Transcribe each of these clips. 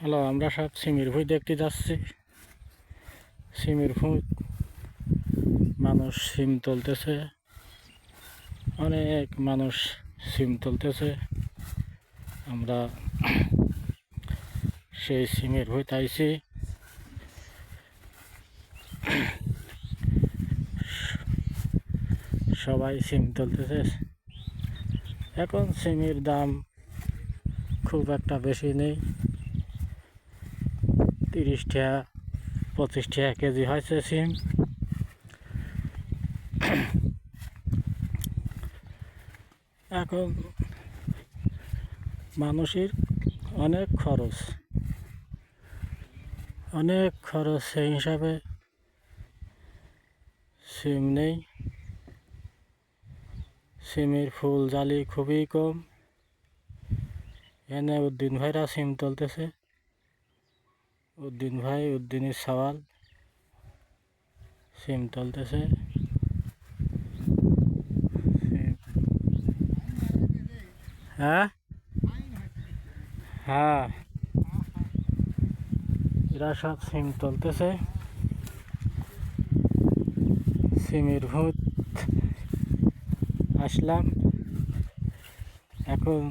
Hello, আমরা সব সিমের ভুঁই দেখতে যাচ্ছি। সিমের ভুঁই মানুষ সিম তুলতেছে, অনেক মানুষ সিম তুলতেছে। আমরা সেই সিমের ভুঁই আইছি। সবাই সিম তুলতেছে। এখন সিমের দাম খুব একটা বেশি নেই, 30 টাকা 25 টাকা কেজি হয়েছে সিম। এখন মানুষের অনেক খরচ, সেই হিসাবে সিম নেই। সিমের ফুল জালি খুবই কম। এনে উদ্দিন ভাইরা সিম তুলতেছে। উদ্দিন ভাই, উদ্দিনের সওয়াল সিম তুলতেছে। হ্যাঁ হ্যাঁ, এরা সব সিম তুলতেছে। সিমের ভূত আসলাম, এখন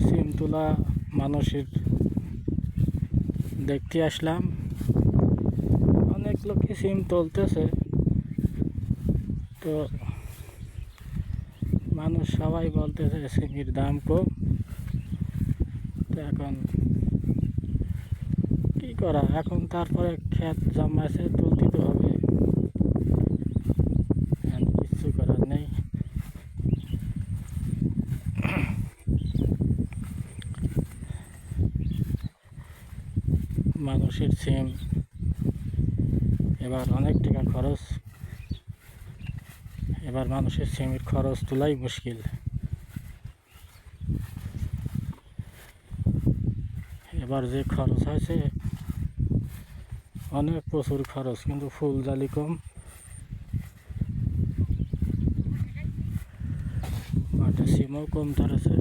সিম তোলা মানুষের দেখতে আসলাম। অনেক লোকই সিম তুলতেছে, তো মানুষ সবাই বলতেছে সিমের দাম কম। তো এখন কি করা, এখন তারপরে ক্ষেত জমাইছে, তুলতে তো হবে, কিছু করার নেই। মানুষের সিম এবার অনেক টাকা খরচ। এবার মানুষের সিমের খরচ তোলাই মুশকিল। এবার যে খরচ হয়েছে অনেক প্রচুর খরচ, কিন্তু ফুল জালি কম, মাঠে সিমও কম ধরেছে।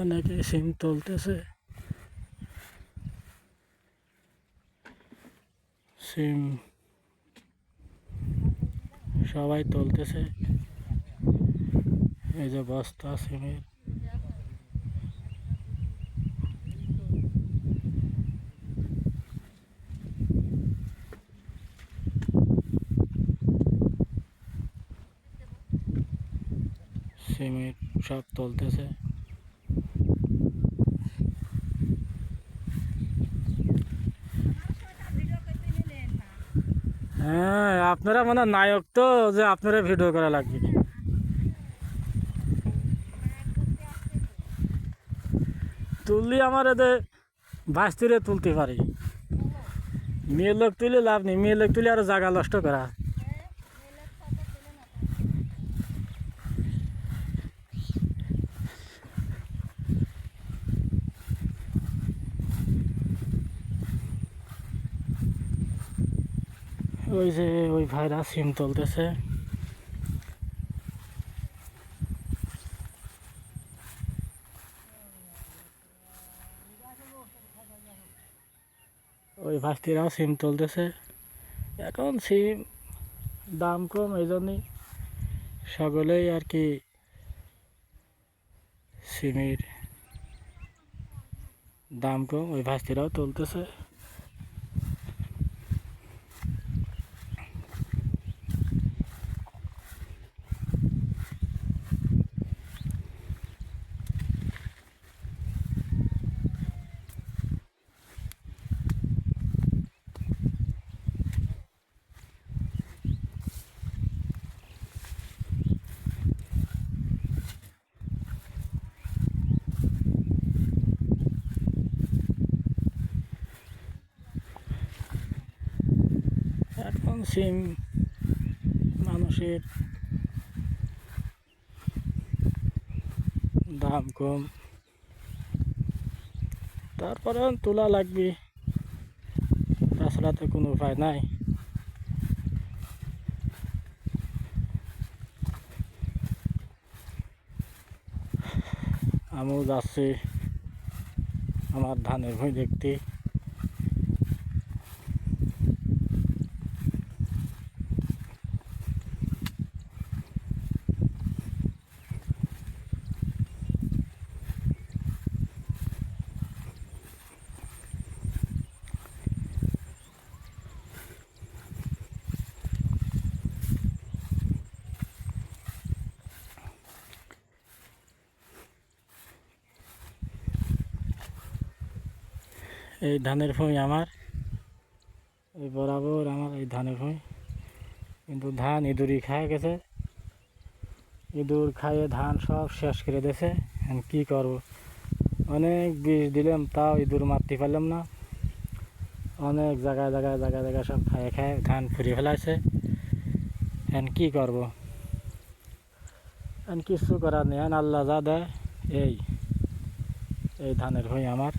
অনেকে সিম তুলতেছে। সিম সবাই তুলতেছে। এই যে বস্তা সিমের, সিমের সব তুলতেছে। হ্যাঁ, আপনারা মানে নায়ক, তো যে আপনারা ভিডিও করা লাগবে। তুললি আমার এদের ভাস্তিরে তুলতে পারি, মেয়ের লোক তুলে লাভ নেই। মেয়ের লোক তুলে আরো জায়গা নষ্ট করা। ওই যে ওই ভাইরা সিম তুলতেছে। ওই ভাস্তিরাও সিম তুলতেছে। এখন সিম দাম কম, এই জন্যই সকলেই আর কি সিমের দাম কম, ওই ভাস্তিরাও তুলতেছে। এখন সিম মানুষের দাম কম, তারপরে তোলা লাগবে, তাছাড়া তো কোনো উপায় নাই। আমিও যাচ্ছি আমার ধানের ভুঁই দেখতে। এই ধানের ভুঁই আমার, এই বরাবর আমার এই ধানের ভুঁই, কিন্তু ধান ইঁদুরই খায় গেছে। ইঁদুর খাইয়ে ধান সব শেষ করে দিয়েছে। এখন কী করব, অনেক বিষ দিলাম তাও ইঁদুর মারতে পারলাম না। অনেক জায়গায় জায়গায় জায়গায় জায়গায় সব খায় খায় ধান ফুরিয়ে ফেলাইছে। এখন কী করব, এখন কিছু করার নেই, আল্লাহ যা দেয়। এই ধানের ভুঁই আমার।